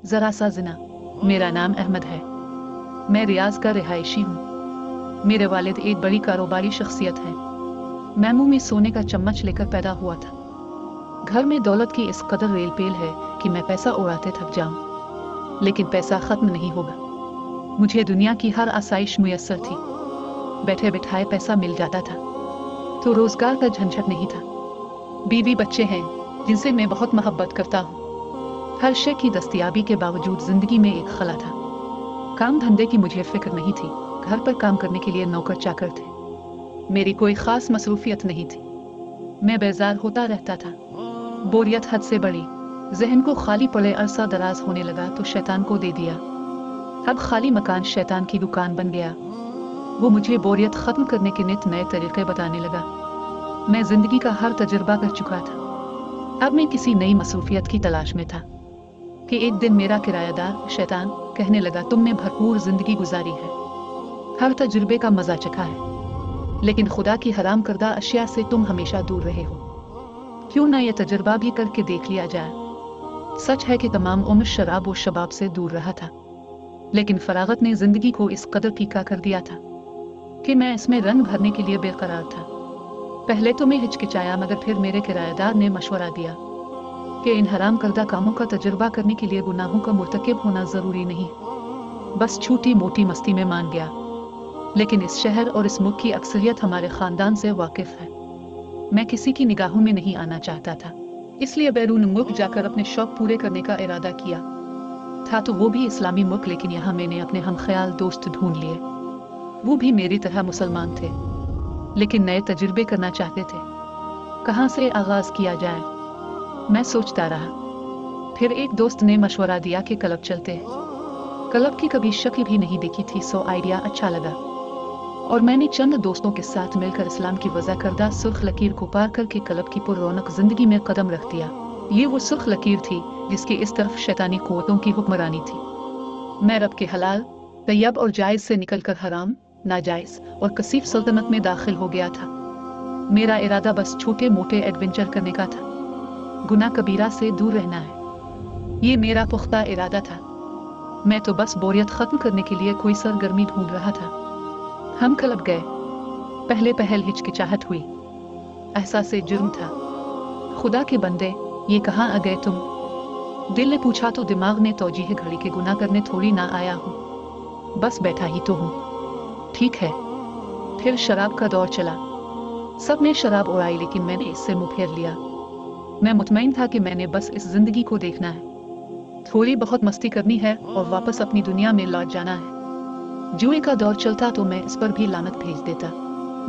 जरा सा जिना। मेरा नाम अहमद है। मैं रियाज का रिहायशी हूँ। मेरे वालिद एक बड़ी कारोबारी शख्सियत हैं। मैं मुंह में सोने का चम्मच लेकर पैदा हुआ था। घर में दौलत की इस कदर रेल पेल है कि मैं पैसा उड़ाते थक जाऊं, लेकिन पैसा खत्म नहीं होगा। मुझे दुनिया की हर आसाइश मुयस्सर थी। बैठे बिठाए पैसा मिल जाता था, तो रोजगार का झंझट नहीं था। बीवी बच्चे हैं जिनसे मैं बहुत मोहब्बत करता हूँ। हर शय की दस्तयाबी के बावजूद जिंदगी में एक खला था। काम धंधे की मुझे फिक्र नहीं थी। घर पर काम करने के लिए नौकर चाकर थे। मेरी कोई खास मसरूफियत नहीं थी। मैं बेजार होता रहता था। बोरियत हद से बढ़ी। जहन को खाली पड़े अरसा दराज होने लगा तो शैतान को दे दिया। अब खाली मकान शैतान की दुकान बन गया। वो मुझे बोरियत खत्म करने के नित नए तरीके बताने लगा। मैं जिंदगी का हर तजुर्बा कर चुका था। अब मैं किसी नई मसरूफियत की तलाश में था कि एक दिन मेरा किरायादार शैतान कहने लगा, तुमने भरपूर जिंदगी गुजारी है, हर तजुर्बे का मजा चखा है, लेकिन खुदा की हराम करदा अशिया से तुम हमेशा दूर रहे हो। क्यों ना यह तजुर्बा भी करके देख लिया जाए। सच है कि तमाम उम्र शराब और शबाब से दूर रहा था, लेकिन फरागत ने जिंदगी को इस कदर फीका कर दिया था कि मैं इसमें रंग भरने के लिए बेकरार था। पहले तो मैं हिचकिचाया, मगर फिर मेरे किराएदार ने मशवरा दिया कि इन हराम करदा कामों का तजुर्बा करने के लिए गुनाहों का मुर्तकिब होना जरूरी नहीं, बस छोटी मोटी मस्ती में मान गया। लेकिन इस शहर और इस मुल्क की अक्सरियत हमारे खानदान से वाकिफ है। मैं किसी की निगाहों में नहीं आना चाहता था, इसलिए बैरून मुल्क जाकर अपने शौक पूरे करने का इरादा किया था, तो वो भी इस्लामी मुल्क। लेकिन यहाँ मैंने अपने हमख्याल दोस्त ढूंढ लिए। वो भी मेरी तरह मुसलमान थे, लेकिन नए तजुर्बे करना चाहते थे। कहाँ से आगाज किया जाए, मैं सोचता रहा। फिर एक दोस्त ने मशवरा दिया कि क्लब चलते हैं। क्लब की कभी शक्ल भी नहीं देखी थी, सो आइडिया अच्छा लगा और मैंने चंद दोस्तों के साथ मिलकर इस्लाम की वज़ा करदा सुर्ख लकीर को पार करके क्लब की पुररौनक जिंदगी में कदम रख दिया। ये वो सुर्ख लकीर थी जिसकी इस तरफ शैतानी कुव्वतों की हुक्मरानी थी। मैं रब के हलाल, तैयब और जायज से निकलकर हराम, नाजायज और कसीफ सल्तनत में दाखिल हो गया था। मेरा इरादा बस छोटे मोटे एडवेंचर करने का था। गुनाह कबीरा से दूर रहना है, ये मेरा पुख्ता इरादा था। मैं तो बस बोरियत खत्म करने के लिए कोई सरगर्मी ढूंढ रहा था। हम क्लब गए। पहले पहल हिचकिचाहट हुई, एहसास जुर्म था। खुदा के बंदे, ये कहाँ आ गए तुम? दिल ने पूछा तो दिमाग ने तौजीह घड़ी के गुनाह करने थोड़ी ना आया हूँ, बस बैठा ही तो हूँ। ठीक है। फिर शराब का दौर चला। सब ने शराब उड़ाई, लेकिन मैंने इससे मुंह फेर लिया। मैं मुतमईन था कि मैंने बस इस जिंदगी को देखना है, थोड़ी बहुत मस्ती करनी है और वापस अपनी दुनिया में लौट जाना है। जुए का दौर चलता तो मैं इस पर भी लानत भेज देता।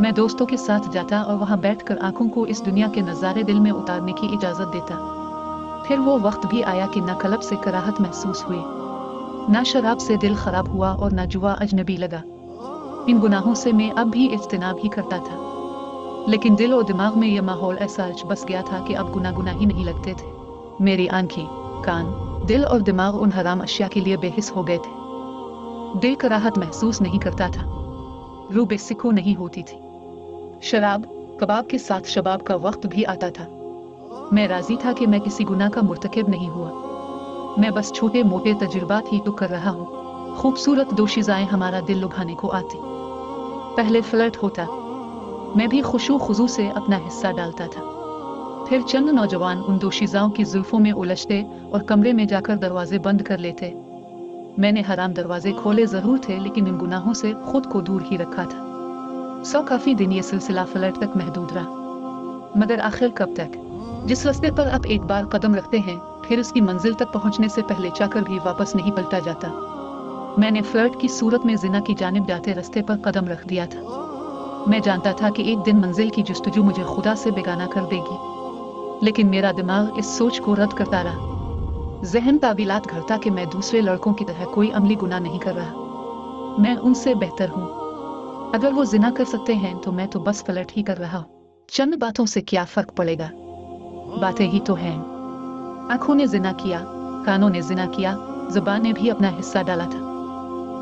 मैं दोस्तों के साथ जाता और वहां बैठकर आंखों को इस दुनिया के नज़ारे दिल में उतारने की इजाजत देता। फिर वो वक्त भी आया कि न क्लब से कराहत महसूस हुई, न शराब से दिल खराब हुआ और न जुआ अजनबी लगा। इन गुनाहों से मैं अब भी इज्तिनाब ही करता था, लेकिन दिल और दिमाग में यह माहौल ऐसा बस गया था कि अब गुनाह ही नहीं लगते थे। मेरी आंखें, कान, दिल और दिमाग उन हराम अशिया के लिए बेहिस हो गए थे। दिल कराहत महसूस नहीं करता था, रूह बेसिको नहीं होती थी। शराब कबाब के साथ शबाब का वक्त भी आता था। मैं राजी था कि मैं किसी गुनाह का मुर्तकिब नहीं हुआ, मैं बस छोटे मोटे तजुर्बात ही तो कर रहा हूँ। खूबसूरत दोशीज़ाएं हमारा दिल लुभाने को आती। पहले फ्लर्ट होता, मैं भी खुशू खुजू से अपना हिस्सा डालता था। फिर चंद नौजवान उन दोशीज़ाओं की जुल्फों में उलझते और कमरे में जाकर दरवाजे बंद कर लेते। मैंने हराम दरवाजे खोले जरूर थे, लेकिन इन गुनाहों से खुद को दूर ही रखा था। काफी दिन ये सिलसिला फ्लर्ट तक महदूद रहा, मगर आखिर कब तक? जिस रास्ते पर आप एक बार कदम रखते हैं, फिर उसकी मंजिल तक पहुंचने से पहले चाकर भी वापस नहीं पलटा जाता। मैंने फ्लर्ट की सूरत में जिना की जानिब जाते रास्ते पर कदम रख दिया था। मैं जानता था कि एक दिन मंजिल की जुस्तजू मुझे खुदा से बेगाना कर देगी, लेकिन मेरा दिमाग इस सोच को रद्द करता रहा। जहन तावीलात घड़ता कि मैं दूसरे लड़कों की तरह कोई अमली गुनाह नहीं कर रहा, मैं उनसे बेहतर हूँ। अगर वो जिना कर सकते हैं तो मैं तो बस फ्लर्ट ही कर रहा हूँ। चंद बातों से क्या फर्क पड़ेगा, बातें ही तो हैं। आंखों ने जिना किया, कानों ने जिना किया, जुबान ने भी अपना हिस्सा डाला था।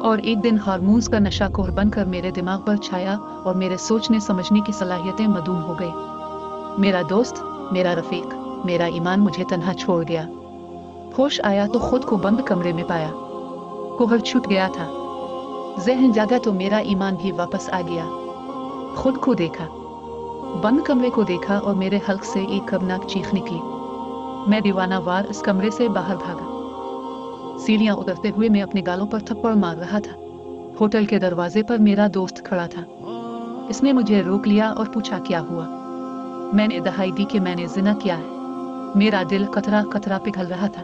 और एक दिन हार्मोन्स का नशा कोहर बनकर मेरे दिमाग पर छाया और मेरे सोचने समझने की सलाहियतें मदूम हो गई। मेरा दोस्त, मेरा रफीक, मेरा ईमान मुझे तन्हा छोड़ गया। होश आया तो खुद को बंद कमरे में पाया। कोहर छूट गया था। ज़हन जागा तो मेरा ईमान भी वापस आ गया। खुद को देखा, बंद कमरे को देखा और मेरे हल्क से एक खतरनाक चीख निकली। मैं दीवानावार इस कमरे से बाहर भागा। सीढ़ियां उतरते हुए मैं अपने गालों पर थप्पड़ मार रहा था। होटल के दरवाजे पर मेरा दोस्त खड़ा था। इसने मुझे रोक लिया और पूछा क्या हुआ। मैंने दहाई दी कि मैंने जिना किया है। मेरा दिल कतरा कतरा पिघल रहा था।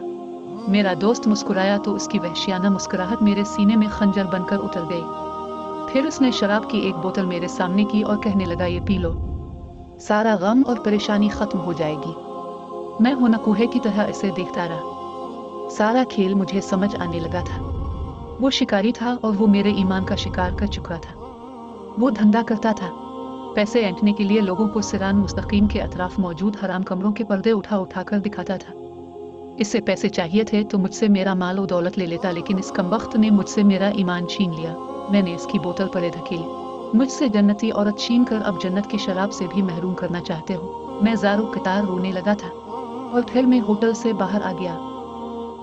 मेरा दोस्त मुस्कुराया तो उसकी वहशियाना मुस्कुराहट मेरे सीने में खंजर बनकर उतर गई। फिर उसने शराब की एक बोतल मेरे सामने की और कहने लगा, ये पी लो, सारा गम और परेशानी खत्म हो जाएगी। मैं होनकुहे की तरह इसे देखता रहा। सारा खेल मुझे समझ आने लगा था। वो शिकारी था और वो मेरे ईमान का शिकार कर चुका था। वो धंधा करता था, पैसे ऐंठने के लिए लोगों को सिरान मुस्तकीम के अतराफ मौजूद हराम कमरों के पर्दे उठा उठा कर दिखाता था। इससे पैसे चाहिए थे तो मुझसे मेरा माल और दौलत ले लेता, लेकिन इस कमबख्त ने मुझसे मेरा ईमान छीन लिया। मैंने इसकी बोतल परे धकेली। मुझसे जन्नती औरत छीन कर अब जन्नत की शराब से भी महरूम करना चाहते हो। मैं ज़ारो कतार रोने लगा था और फिर मैं होटल से बाहर आ गया।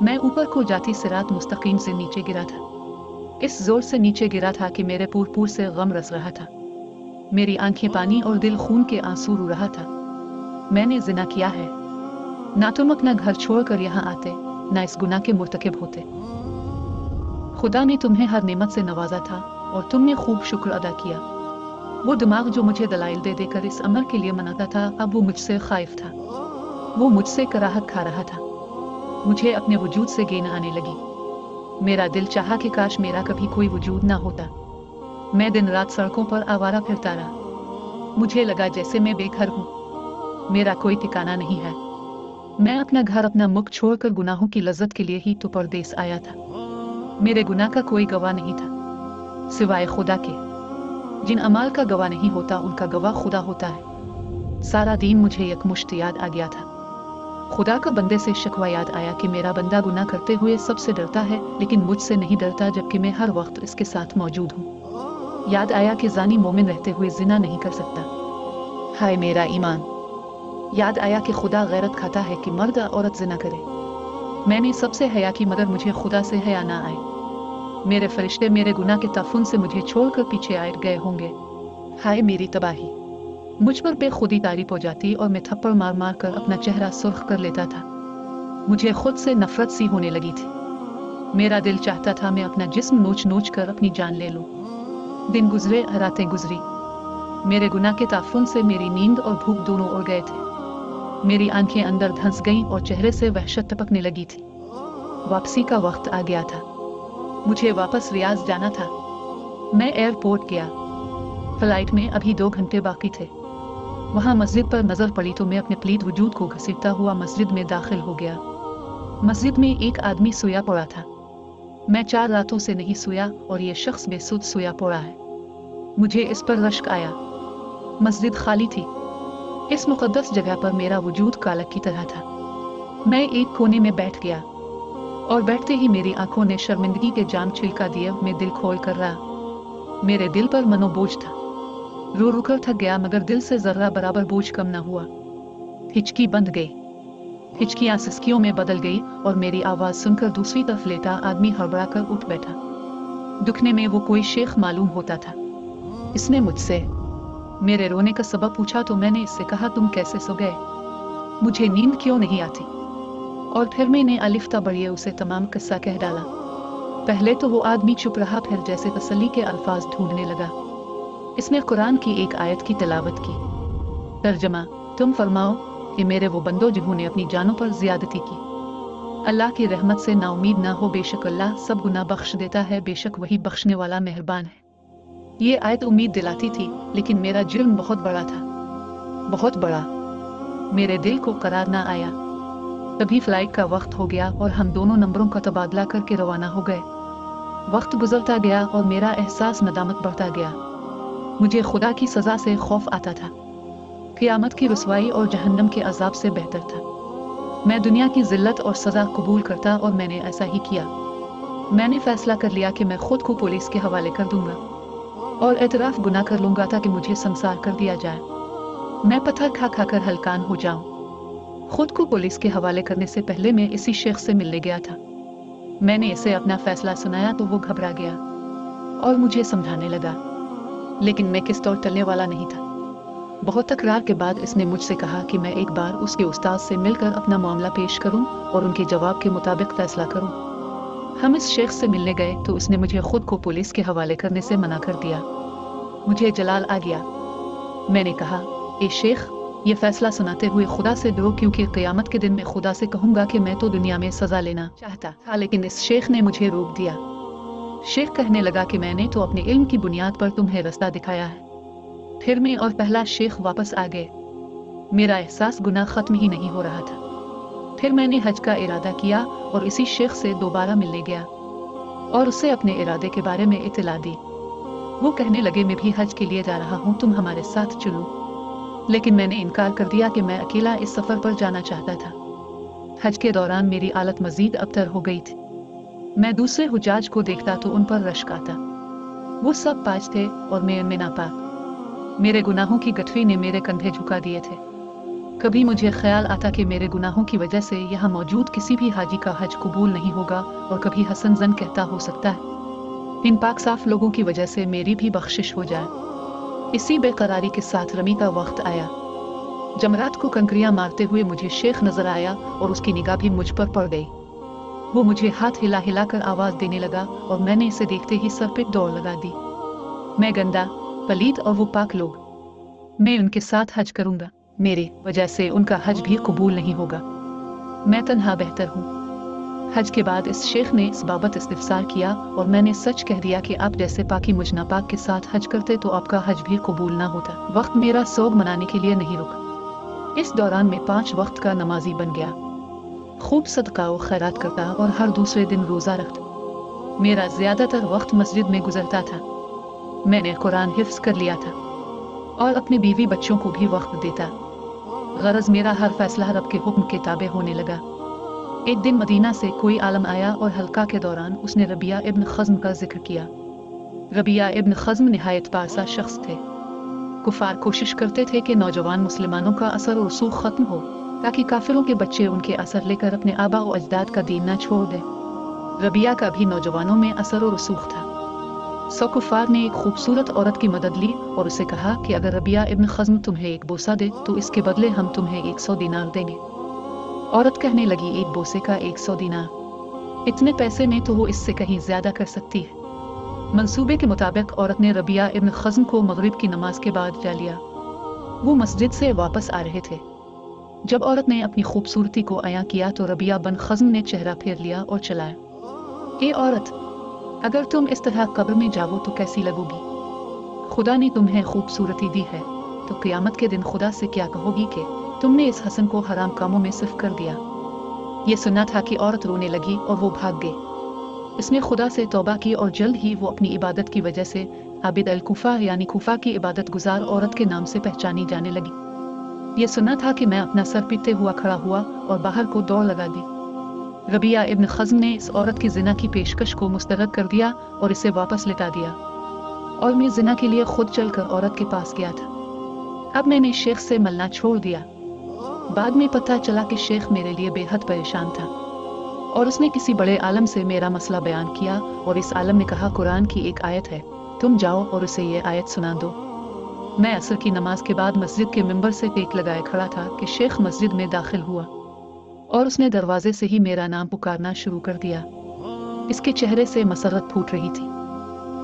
मैं ऊपर को जाती सिरात मुस्तकीम से नीचे गिरा था। इस जोर से नीचे गिरा था कि मेरे पूर से गम रस रहा था। मेरी आंखें पानी और दिल खून के आंसू रू रहा था। मैंने जिना किया है। ना तुम अपना घर छोड़कर यहाँ आते, ना इस गुनाह के मुर्तकिब होते। खुदा ने तुम्हें हर नेमत से नवाजा था और तुमने खूब शुक्र अदा किया। वो दिमाग जो मुझे दलाइल दे देकर इस अमल के लिए मनाता था, अब वो मुझसे खाइफ था। वो मुझसे कराहत खा रहा था। मुझे अपने वजूद से गेन आने लगी। मेरा दिल चाहा कि काश मेरा कभी कोई वजूद ना होता। मैं दिन रात सड़कों पर आवारा फिरता रहा। मुझे लगा जैसे मैं बेघर हूँ, मेरा कोई ठिकाना नहीं है। मैं अपना घर, अपना मुल्क छोड़कर गुनाहों की लज्जत के लिए ही तो परदेस आया था। मेरे गुनाह का कोई गवाह नहीं था सिवाय खुदा के। जिन अमाल का गवाह नहीं होता उनका गवाह खुदा होता है। सारा दिन मुझे यकमुश्त याद आ गया था। खुदा का बंदे से शिकवा याद आया कि मेरा बंदा गुनाह करते हुए सबसे डरता है, लेकिन मुझसे नहीं डरता, जबकि मैं हर वक्त इसके साथ मौजूद हूँ। याद आया कि जानी मोमिन रहते हुए जिना नहीं कर सकता। हाय मेरा ईमान। याद आया कि खुदा गैरत खाता है कि मर्द औरत जिना करे। मैंने सबसे हया की, मगर मुझे खुदा से हया ना आए। मेरे फरिश्ते मेरे गुनाह के ताफुन से मुझे छोड़कर पीछे आए गए होंगे। हाय मेरी तबाही। मुझ पर बेखुदी तारीफ हो जाती और मैं थप्पड़ मार मार कर अपना चेहरा सुर्ख कर लेता था। मुझे खुद से नफरत सी होने लगी थी। मेरा दिल चाहता था मैं अपना जिस्म नोच नोच कर अपनी जान ले लूं। दिन गुजरे, रातें गुजरी। मेरे गुनाह के ताफुन से मेरी नींद और भूख दोनों उड़ गए थे। मेरी आंखें अंदर धंस गईं और चेहरे से वहशत टपकने लगी थी। वापसी का वक्त आ गया था। मुझे वापस रियाज जाना था। मैं एयरपोर्ट गया। फ्लाइट में अभी 2 घंटे बाकी थे। वहां मस्जिद पर नजर पड़ी तो मैं अपने प्लीत वजूद को घसीटता हुआ मस्जिद में दाखिल हो गया। मस्जिद में एक आदमी सोया पड़ा था। मैं 4 रातों से नहीं सोया और ये शख्स बेसुध सोया पड़ा है। मुझे इस पर रश्क आया। मस्जिद खाली थी। इस मुकद्दस जगह पर मेरा वजूद कालक की तरह था। मैं एक कोने में बैठ गया और बैठते ही मेरी आंखों ने शर्मिंदगी के जाम छिलका दिए। मैं दिल खोल कर रहा। मेरे दिल पर मनोबोझ था। रो रो कर थक गया, मगर दिल से जर्रा बराबर बोझ कम न हुआ। हिचकी बंद गई। हिचकियां सिसकियों में बदल गई और मेरी आवाज सुनकर दूसरी तरफ लेटा आदमी हड़बड़ा कर उठ बैठा। दुखने में वो कोई शेख मालूम होता था। इसने मुझसे मेरे रोने का सबब पूछा तो मैंने इससे कहा, तुम कैसे सो गए? मुझे नींद क्यों नहीं आती? और फिर मैंने अलिफ्ता बढ़िए उसे तमाम किस्सा कह डाला। पहले तो वो आदमी चुप रहा, फिर जैसे तसल्ली के अल्फाज ढूंढने लगा। इसने कुरान की एक आयत की तिलावत की। तर्जमा, तुम फरमाओ कि मेरे वो बंदो जिन्होंने अपनी जानों पर ज्यादती की, अल्लाह की रहमत से नाउमीद ना हो। बेशक अल्लाह सब गुनाह बख्श देता है, बेशक वही बख्शने वाला मेहरबान है। ये आयत उम्मीद दिलाती थी, लेकिन मेरा जुर्म बहुत बड़ा था, बहुत बड़ा। मेरे दिल को करार ना आया। तभी फ्लाइट का वक्त हो गया और हम दोनों नंबरों का तबादला करके रवाना हो गए। वक्त गुजरता गया और मेरा एहसास नदामत बढ़ता गया। मुझे खुदा की सजा से खौफ आता था। क़यामत की रुसवाई और जहन्नम के अजाब से बेहतर था मैं दुनिया की जिल्लत और सजा कबूल करता, और मैंने ऐसा ही किया। मैंने फैसला कर लिया कि मैं खुद को पुलिस के हवाले कर दूंगा और एतराफ गुनाह कर लूंगा ताकि मुझे संसार कर दिया जाए। मैं पत्थर खा खा कर हलकान हो जाऊं। खुद को पुलिस के हवाले करने से पहले मैं इसी शेख से मिलने गया था। मैंने इसे अपना फैसला सुनाया तो वो घबरा गया और मुझे समझाने लगा, लेकिन मैं किस तौर टलने वाला नहीं था। बहुत तकरार के बाद इसने मुझसे कहा कि मैं एक बार उसके उस्ताद से मिलकर अपना मामला पेश करूं और उनके जवाब के मुताबिक फैसला करूं। हम इस शेख से मिलने गए तो उसने मुझे खुद को पुलिस के हवाले करने से मना कर दिया। मुझे जलाल आ गया। मैंने कहा, ए शेख, ये फैसला सुनाते हुए खुदा से डरो, क्योंकि क़यामत के दिन मैं खुदा से कहूँगा कि मैं तो दुनिया में सज़ा लेना चाहता था, लेकिन इस शेख ने मुझे रोक दिया। शेख कहने लगा कि मैंने तो अपने इल्म की बुनियाद पर तुम्हें रास्ता दिखाया है। फिर मैं और पहला शेख वापस आ गए। मेरा एहसास गुनाह ख़त्म ही नहीं हो रहा था। फिर मैंने हज का इरादा किया और इसी शेख से दोबारा मिलने गया और उससे अपने इरादे के बारे में इत्तला दी। वो कहने लगे, मैं भी हज के लिए जा रहा हूँ, तुम हमारे साथ चलो। लेकिन मैंने इनकार कर दिया कि मैं अकेला इस सफ़र पर जाना चाहता था। हज के दौरान मेरी हालत मज़ीद अबतर हो गई थी। मैं दूसरे हुजाज को देखता तो उन पर रश्क आता। वो सब पाज थे और मैं उनमें नापाक। मेरे गुनाहों की गठरी ने मेरे कंधे झुका दिए थे। कभी मुझे ख्याल आता कि मेरे गुनाहों की वजह से यहाँ मौजूद किसी भी हाजी का हज कबूल नहीं होगा, और कभी हसन जन कहता, हो सकता है इन पाक साफ लोगों की वजह से मेरी भी बख्शिश हो जाए। इसी बेकरारी के साथ रमी का वक्त आया। जमरात को कंकरियां मारते हुए मुझे शेख नजर आया और उसकी निगाह भी मुझ पर पड़ गई। वो मुझे हाथ हिला हिला कर आवाज देने लगा और मैंने इसे देखते ही सर पे दौड़ लगा दी। मैं गंदा, पलीद और वो पाक लोग, मैं उनके साथ हज करूंगा, मेरे वजह से उनका हज भी कबूल नहीं होगा। मैं तन्हा बेहतर हूँ। हज के बाद इस शेख ने इस बाबत इस्तिफसार किया और मैंने सच कह दिया कि आप जैसे पाकी मुझ नापाक के साथ हज करते तो आपका हज भी कबूल ना होता। वक्त मेरा सोग मनाने के लिए नहीं रुका। इस दौरान मैं 5 वक्त का नमाजी बन गया, खूब सदका और खैरात करता और हर दूसरे दिन रोज़ा रखता। मेरा ज़्यादातर वक्त मस्जिद में गुजरता था। मैंने कुरान हिफ्ज़ कर लिया था और अपने बीवी बच्चों को भी वक्त देता। गरज मेरा हर फैसला रब के हुक्म के ताबे होने लगा। एक दिन मदीना से कोई आलम आया और हल्का के दौरान उसने रबिया इब्न खज़्म का जिक्र किया। रबिया इब्न खज़्म निहायत पारसा शख्स थे। कुफार कोशिश करते थे कि नौजवान मुसलमानों का असर और रसूख ख़त्म हो, ताकि काफिरों के बच्चे उनके असर लेकर अपने आबा और अजदाद का दीन न छोड़ दें। रबिया का भी नौजवानों में असर और रसूख था। सो कुफार ने एक खूबसूरत औरत की मदद ली और उसे कहा कि अगर रबिया इब्न खज़्म तुम्हें एक बोसा दे तो इसके बदले हम तुम्हें 100 दिनार देंगे। औरत कहने लगी, एक बोसे का 100 दिनार, इतने पैसे में तो वो इससे कहीं ज्यादा कर सकती है। मंसूबे के मुताबिक औरत ने रबिया इब्न खज़्म को मगरिब की नमाज के बाद जा लिया। वो मस्जिद से वापस आ रहे थे। जब औरत ने अपनी खूबसूरती को अया किया तो रबिया बिन खज़्म ने चेहरा फेर लिया और चलाया। ए औरत, अगर तुम इस तरह कब्र में जाओ तो कैसी लगोगी? खुदा ने तुम्हें खूबसूरती दी है तो क़यामत के दिन खुदा से क्या कहोगी कि तुमने इस हसन को हराम कामों में सिर्फ कर दिया। ये सुना था कि औरत रोने लगी और वो भाग गई। इसने खुदा से तौबा की और जल्द ही वो अपनी इबादत की वजह से आबिद अल कुफा यानी कुफा की इबादत गुजार औरत के नाम से पहचानी जाने लगी। ये सुना था कि मैं अपना सर पीटते हुआ खड़ा हुआ और बाहर को दौड़ लगा दी। रबिया इब्न खज़्म ने इस औरत की जिना की पेशकश को मुस्तरद कर दिया और इसे वापस लिटा दिया, और मैं जिना के लिए खुद चलकर औरत के पास गया था। अब मैंने शेख से मिलना छोड़ दिया। बाद में पता चला कि शेख मेरे लिए बेहद परेशान था और उसने किसी बड़े आलम से मेरा मसला बयान किया और इस आलम ने कहा, कुरान की एक आयत है, तुम जाओ और उसे ये आयत सुना दो। मैं असर की नमाज के बाद मस्जिद के मिंबर से टेक लगाए खड़ा था कि शेख मस्जिद में दाखिल हुआ और उसने दरवाजे से ही मेरा नाम पुकारना शुरू कर दिया। इसके चेहरे से मसरत फूट रही थी।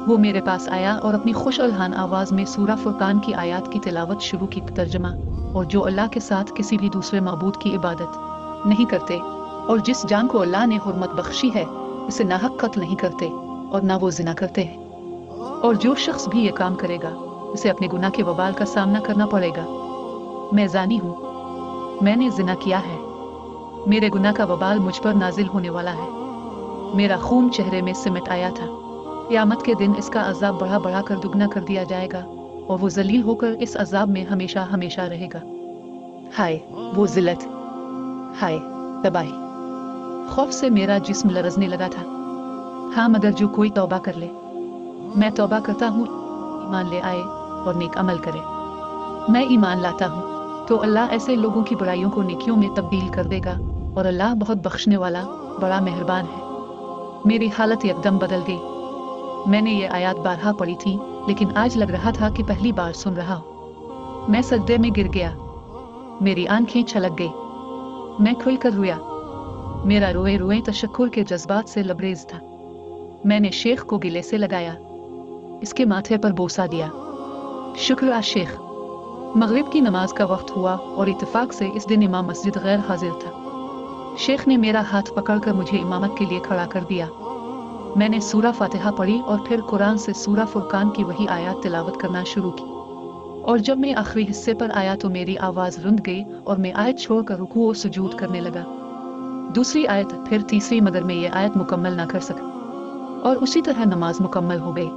वो मेरे पास आया और अपनी खुश अलहान आवाज़ में सूरा फुरकान की आयत की तिलावत शुरू की। तर्जमा, और जो अल्लाह के साथ किसी भी दूसरे माबूद की इबादत नहीं करते और जिस जान को अल्लाह ने हुर्मत बख्शी है उसे नाहक कत्ल नहीं करते और ना वो जिना करते हैं, और जो शख्स भी ये काम करेगा उसे अपने गुनाह के वबाल का सामना करना पड़ेगा। मैं जानी हूँ, मैंने जिना किया है, मेरे गुनाह का वबाल मुझ पर नाजिल होने वाला है। मेरा खून चेहरे में सिमट आया था। क़यामत के दिन इसका अजाब बढ़ा बढ़ा कर दुगना कर दिया जाएगा और वो जलील होकर इस अजाब में हमेशा हमेशा रहेगा। हाय वो जिल्लत, हाय तबाही। खौफ से मेरा जिस्म लरजने लगा था। हाँ, मगर जो कोई तौबा कर ले, मैं तौबा करता हूँ, ईमान ले आए और नेक अमल करे। मैं ईमान लाता हूँ। तो अल्लाह ऐसे लोगों की बुराइयों को नेकियों में तब्दील कर देगा और अल्लाह बहुत बख्शने वाला बड़ा मेहरबान है। मेरी हालत एकदम बदल गई। मैंने ये आयत बारहा पढ़ी थी, लेकिन आज लग रहा था कि पहली बार सुन रहा हूँ। मैं सजदे में गिर गया। मेरी आंखें छलक गई। मैं खुलकर रोया। मेरा रोए रोए तशक्कुर के जज्बात से लबरेज था। मैंने शेख को गिले से लगाया, इसके माथे पर बोसा दिया। शुक्र आ शेख। मगरिब की नमाज का वक्त हुआ और इत्तेफाक से इस दिन इमाम मस्जिद गैर हाजिर था। शेख ने मेरा हाथ पकड़कर मुझे इमामत के लिए खड़ा कर दिया। मैंने सूरा फातिहा पढ़ी और फिर कुरान से सूरा फुरकान की वही आयत तिलावत करना शुरू की। और जब मैं आखिरी हिस्से पर आया तो मेरी आवाज़ रुंध गई और मैं आयत छोड़कर रुकू और सुजूद करने लगा। दूसरी आयत, फिर तीसरी, मगर मैं ये आयत मुकम्मल ना कर सका और उसी तरह नमाज मुकम्मल हो गई।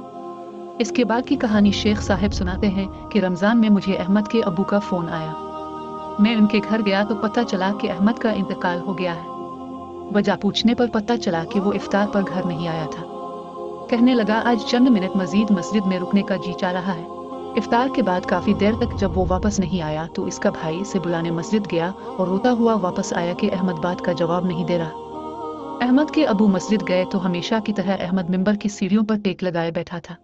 इसके बाद की कहानी शेख साहब सुनाते हैं कि रमज़ान में मुझे अहमद के अबू का फ़ोन आया। मैं उनके घर गया तो पता चला कि अहमद का इंतकाल हो गया है। वजह पूछने पर पता चला कि वो इफ्तार पर घर नहीं आया था। कहने लगा आज चंद मिनट मजीद मस्जिद में रुकने का जी चाह रहा है। इफ्तार के बाद काफ़ी देर तक जब वो वापस नहीं आया तो इसका भाई इसे बुलाने मस्जिद गया और रोता हुआ वापस आया कि अहमद बात का जवाब नहीं दे रहा। अहमद के अबू मस्जिद गए तो हमेशा की तरह अहमद मिंबर की सीढ़ियों पर टेक लगाए बैठा था।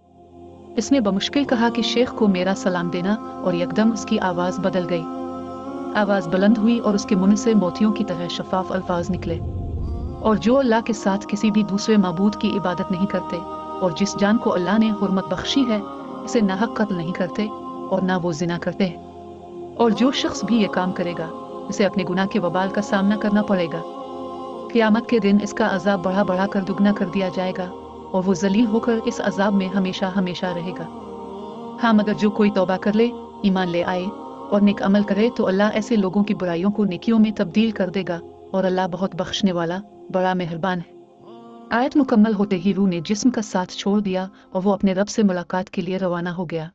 इसने बमुश्किल कहा कि शेख को मेरा सलाम देना और यकदम उसकी आवाज़ बदल गई। आवाज़ बुलंद हुई और उसके मुंह से मोतियों की तरह शफाफ अल्फाज निकले। और जो अल्लाह के साथ किसी भी दूसरे माबूद की इबादत नहीं करते और जिस जान को अल्लाह ने हुर्मत बख्शी है इसे नाहक कत्ल नहीं करते और ना वो जिना करते हैं। और जो शख्स भी ये काम करेगा उसे अपने गुनाह के वबाल का सामना करना पड़ेगा। क़यामत के दिन इसका अजाब बढ़ा बढ़ा कर दुगना कर दिया जाएगा और वो जलील होकर इस अजाब में हमेशा हमेशा रहेगा। हाँ, मगर जो कोई तौबा कर ले, ईमान ले आए और नेक अमल करे तो अल्लाह ऐसे लोगों की बुराइयों को नेकियों में तब्दील कर देगा और अल्लाह बहुत बख्शने वाला बड़ा मेहरबान है। आयत मुकम्मल होते ही रूह ने जिस्म का साथ छोड़ दिया और वो अपने रब से मुलाकात के लिए रवाना हो गया।